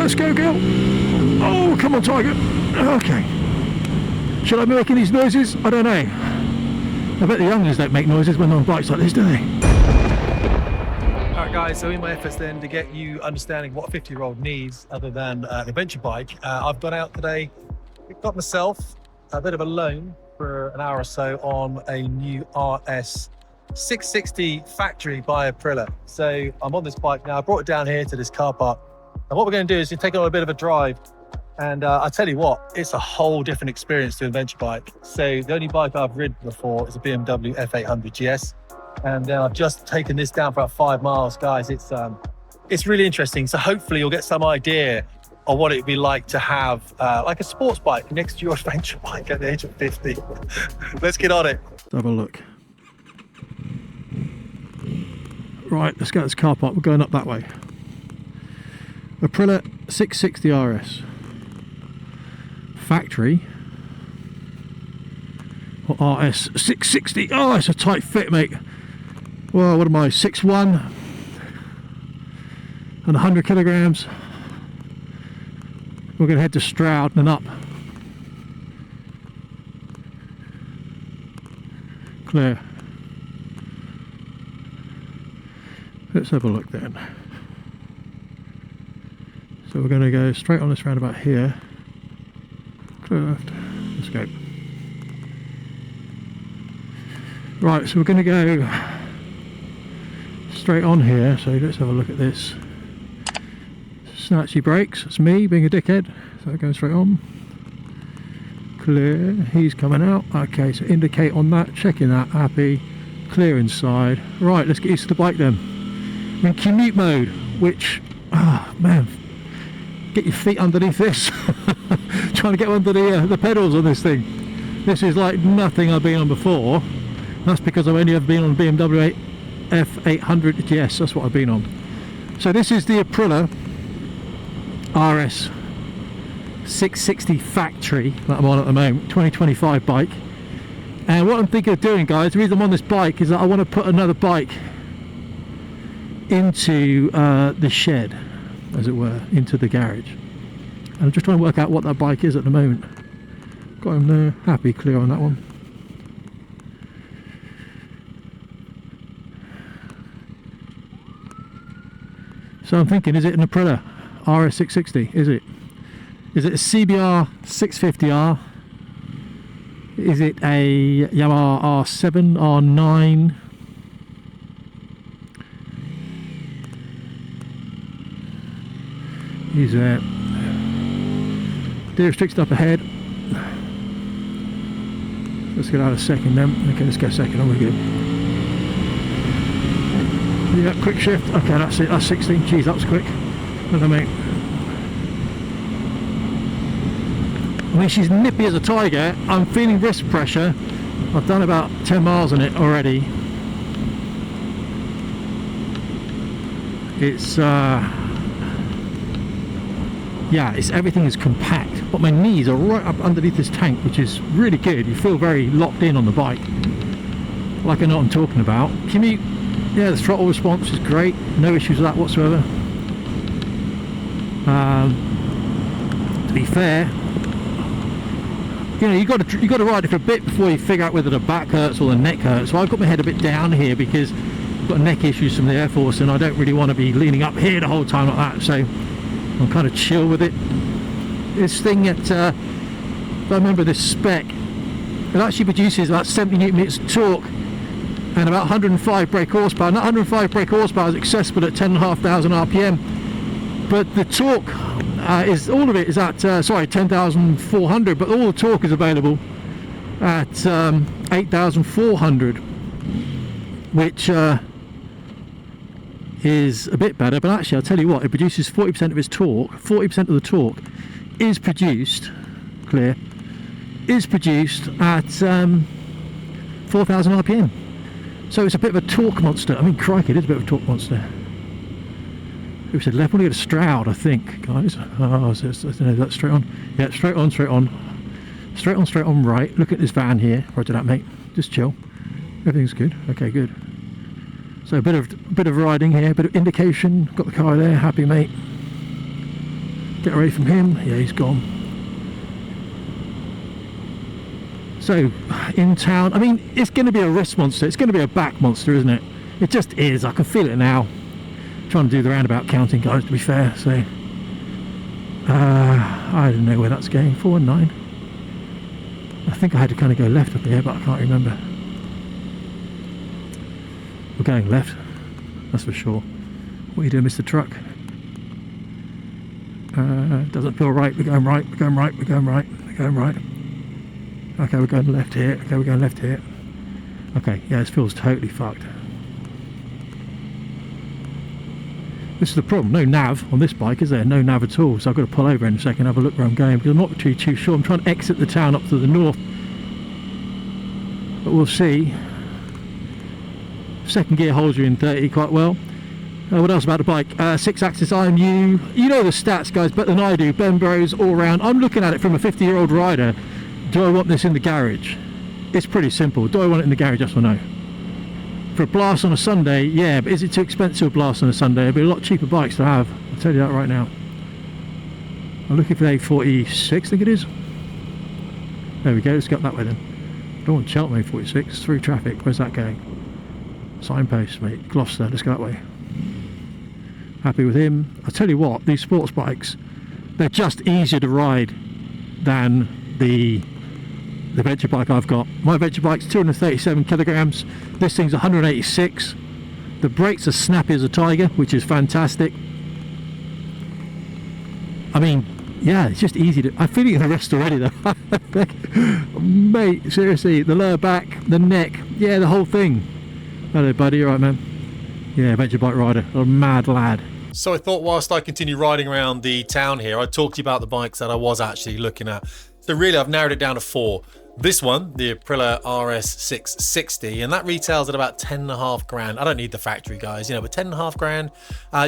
let's go, girl. Oh, come on, Tiger. Okay. Should I be making these noises? I don't know. I bet the youngsters don't make noises when they're on bikes like this, do they? Alright guys, so in my efforts then to get you understanding what a 50-year-old needs other than an adventure bike, I've gone out today, got myself a bit of a loan for an hour or so on a new RS660 Factory by Aprilia. So I'm on this bike now. I brought it down here to this car park, and what we're going to do is take it on a bit of a drive. And I tell you what, it's a whole different experience to an adventure bike. So the only bike I've ridden before is a BMW F800 GS, and I've just taken this down for about 5 miles, guys. It's really interesting. So hopefully you'll get some idea of what it'd be like to have like a sports bike next to your adventure bike at the age of 50. Let's get on it. Let's have a look. Right, let's go to this car park. We're going up that way. Aprilia 660 RS Factory, or RS660. Oh, it's a tight fit, mate. Well, what am I, 6'1" and 100 kilograms. We're going to head to Stroud and up. Clear. Let's have a look then. So we're going to go straight on this roundabout here. Clear left. Let's go. Right, so we're going to go straight on here. So let's have a look at this. Snatchy brakes. It's me being a dickhead. So going straight on. Clear. He's coming out. Okay, so indicate on that. Checking that. Happy. Clear inside. Right, let's get used to the bike then. I'm in commute mode, which, man, get your feet underneath this. Trying to get under the pedals on this thing. This is like nothing I've been on before. That's because I've only ever been on BMW F800 GS. That's what I've been on. So this is the Aprilia RS660 Factory that I'm on at the moment, 2025 bike. And what I'm thinking of doing, guys, the reason I'm on this bike is that I want to put another bike into the shed, as it were, into the garage. And I'm just trying to work out what that bike is at the moment. Got him there, happy, clear on that one. So I'm thinking, is it an Aprilia RS660? Is it a CBR 650R? Is it a Yamaha R7, R9? He's there. Deer restricted up ahead. Let's get out a second then. Okay, let's go second. I'm good. Yeah, quick shift. Okay, that's it. That's 16. Jeez, that was quick. Look at me. I mean, she's nippy as a tiger. I'm feeling wrist pressure. I've done about 10 miles on it already. It's yeah, everything is compact, but my knees are right up underneath this tank, which is really good. You feel very locked in on the bike, like I know what I'm talking about. Commute, yeah, the throttle response is great, no issues with that whatsoever. To be fair, you know, you got to ride it for a bit before you figure out whether the back hurts or the neck hurts. So I've got my head a bit down here because I've got neck issues from the Air Force, and I don't really want to be leaning up here the whole time like that. So I'm kind of chill with it. This thing at, if I remember this spec, it actually produces about 70 Newton meters of torque and about 105 brake horsepower. And that 105 brake horsepower is accessible at 10,500 RPM, but the torque is, all of it is at, sorry, 10,400, but all the torque is available at 8,400, which is a bit better. But actually, I'll tell you what, it produces 40% of its torque. 40% of the torque is produced, clear, is produced at 4,000 RPM. So it's a bit of a torque monster. I mean, crikey, it is a bit of a torque monster. Who said left? I want to go to Stroud, I think, guys. Oh, is that straight on? Yeah, straight on, straight on. Straight on, straight on, right. Look at this van here. Roger that, mate. Just chill. Everything's good. Okay, good. So a bit of riding here, a bit of indication. Got the car there, happy, mate. Get away from him. Yeah, he's gone. So, in town, I mean, it's going to be a wrist monster. It's going to be a back monster, isn't it? It just is. I can feel it now. Trying to do the roundabout counting, guys, to be fair. So, I don't know where that's going. 419. I think I had to kind of go left up here, but I can't remember. We're going left, that's for sure. What are you doing, Mr. Truck? Doesn't feel right. We're going right. We're going right. We're going right. We're going right. Okay, we're going left here. Okay, we're going left here. Okay, yeah, this feels totally fucked. This is the problem. No nav on this bike, is there? No nav at all. So I've got to pull over in a second, have a look where I'm going, because I'm not too sure. I'm trying to exit the town up to the north, but we'll see. Second gear holds you in 30 quite well. What else about the bike? 6-axis IMU. You know the stats, guys, better than I do. Bembros all round. I'm looking at it from a 50-year-old rider. Do I want this in the garage? It's pretty simple. Do I want it in the garage, yes or no? For a blast on a Sunday, yeah, but is it too expensive a blast on a Sunday? It'd be a lot cheaper bikes to have. I'll tell you that right now. I'm looking for the A46, I think it is. There we go, let's go up that way then. I don't want Cheltenham A46, through traffic. Where's that going? Signpost, mate. Gloucester, let's go that way. Happy with him. I'll tell you what, these sports bikes, they're just easier to ride than the venture bike I've got. My venture bike's 237 kilograms. This thing's 186. The brakes are snappy as a tiger, which is fantastic. I mean, yeah, it's just easy to... I'm feeling the rest already though. Mate, seriously, the lower back, the neck, yeah, the whole thing. Hello buddy, you alright man? Yeah, venture bike rider, a mad lad. So I thought whilst I continue riding around the town here, I'd talk to you about the bikes that I was actually looking at. So really, I've narrowed it down to 4. This one, the Aprilia RS660, and that retails at about 10.5 grand. I don't need the factory, guys, you know, but 10.5 grand.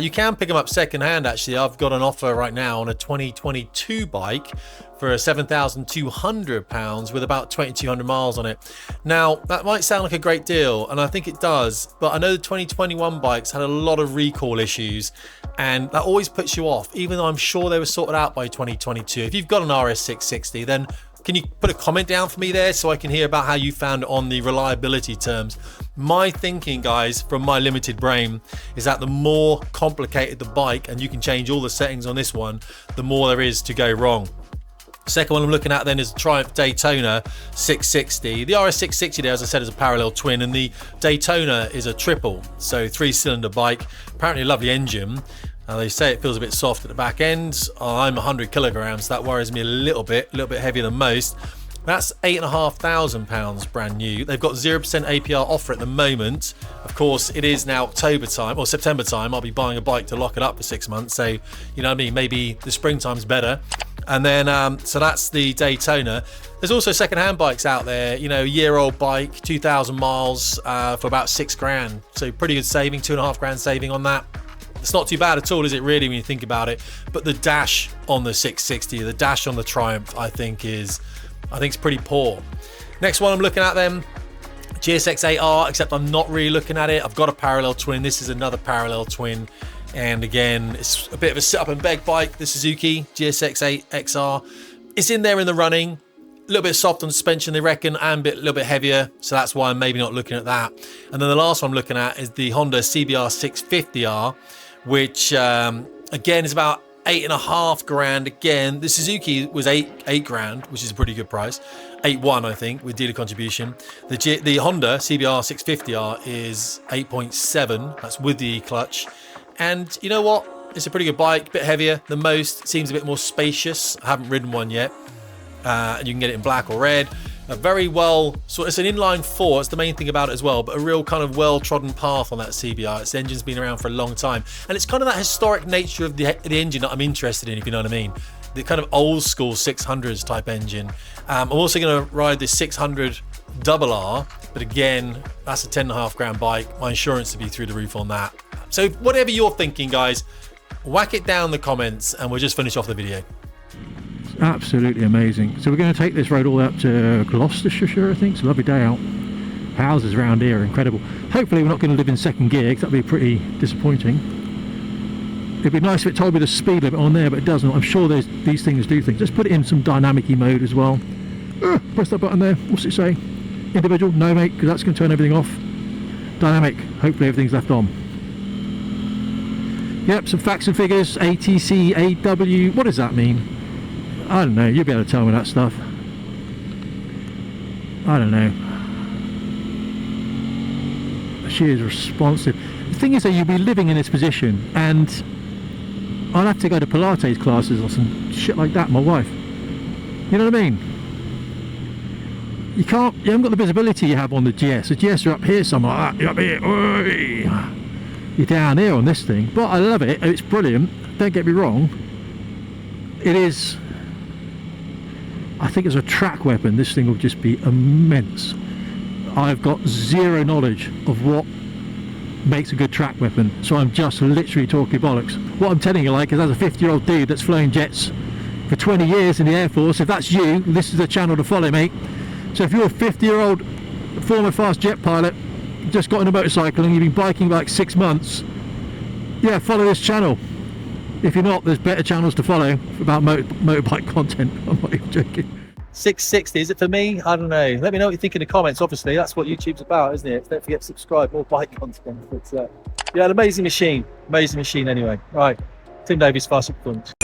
You can pick them up second hand, actually. I've got an offer right now on a 2022 bike for £7,200 with about 2,200 miles on it. Now, that might sound like a great deal, and I think it does, but I know the 2021 bikes had a lot of recall issues, and that always puts you off, even though I'm sure they were sorted out by 2022. If you've got an RS660, then can you put a comment down for me there so I can hear about how you found it on the reliability terms? My thinking, guys, from my limited brain, is that the more complicated the bike, and you can change all the settings on this one, the more there is to go wrong. Second one I'm looking at then is the Triumph Daytona 660. The RS660 there, as I said, is a parallel twin, and the Daytona is a triple, so 3-cylinder bike. Apparently a lovely engine. They say it feels a bit soft at the back end. I'm 100 kilograms, that worries me a little bit heavier than most. That's £8,500 brand new. They've got 0% APR offer at the moment. Of course, it is now October time, or September time. I'll be buying a bike to lock it up for 6 months. So, you know what I mean? Maybe the springtime's better. And then, so that's the Daytona. There's also second-hand bikes out there, you know, year-old bike, 2,000 miles for about 6 grand. So pretty good saving, 2.5 grand saving on that. It's not too bad at all, is it really, when you think about it? But the dash on the 660, the dash on the Triumph, I think is pretty poor. Next one I'm looking at then, GSX-8R, except I'm not really looking at it. I've got a parallel twin. This is another parallel twin. And again, it's a bit of a sit up and beg bike, the Suzuki GSX-8R. It's in there in the running. A little bit soft on suspension, they reckon, and a little bit heavier. So that's why I'm maybe not looking at that. And then the last one I'm looking at is the Honda CBR 650R, which again is about 8.5 grand. Again, the Suzuki was 8 grand, which is a pretty good price. 8.1, I think, with dealer contribution. The Honda CBR 650R is 8.7. That's with the clutch. And you know what? It's a pretty good bike, a bit heavier than most. Seems a bit more spacious. I haven't ridden one yet. And you can get it in black or red. A very well, so it's an inline 4, it's the main thing about it as well, but a real kind of well-trodden path on that CBR. Its engine's been around for a long time, and it's kind of that historic nature of the engine that I'm interested in, if you know what I mean. The kind of old school 600s type engine. I'm also going to ride this 600 RR, but again, that's a 10.5 grand bike. My insurance to be through the roof on that. So whatever you're thinking, guys, whack it down in the comments, and we'll just finish off the video. Absolutely amazing. So we're going to take this road all the way up to Gloucestershire, I think. It's a lovely day out. Houses around here are incredible. Hopefully we're not going to live in second gear, because that would be pretty disappointing. It'd be nice if it told me the speed limit on there, but it doesn't. I'm sure these things do things. Let's put it in some dynamic mode as well. Press that button there. What's it say? Individual? No, mate, because that's going to turn everything off. Dynamic. Hopefully everything's left on. Yep, some facts and figures. ATC, AW. What does that mean? I don't know. You'll be able to tell me that stuff. I don't know. She is responsive. The thing is that you'll be living in this position, and I'll have to go to Pilates classes or some shit like that, my wife. You know what I mean? You haven't got the visibility you have on the GS. The GS are up here somewhere like that. You're up here. Oi. You're down here on this thing. But I love it. It's brilliant. Don't get me wrong. It is... I think as a track weapon, this thing will just be immense. I've got zero knowledge of what makes a good track weapon, so I'm just literally talking bollocks. What I'm telling you, like, is as a 50-year-old dude that's flown jets for 20 years in the Air Force, if that's you, this is the channel to follow, mate. So if you're a 50-year-old former fast jet pilot, just got into motorcycling, you've been biking like 6 months, yeah, follow this channel. If you're not, there's better channels to follow about motorbike content. I'm not even joking. 660, is it for me? I don't know. Let me know what you think in the comments. Obviously, that's what YouTube's about, isn't it? Don't forget to subscribe, more bike content. But yeah, an amazing machine. Amazing machine anyway. Right, Tim Davies, Fast Performance.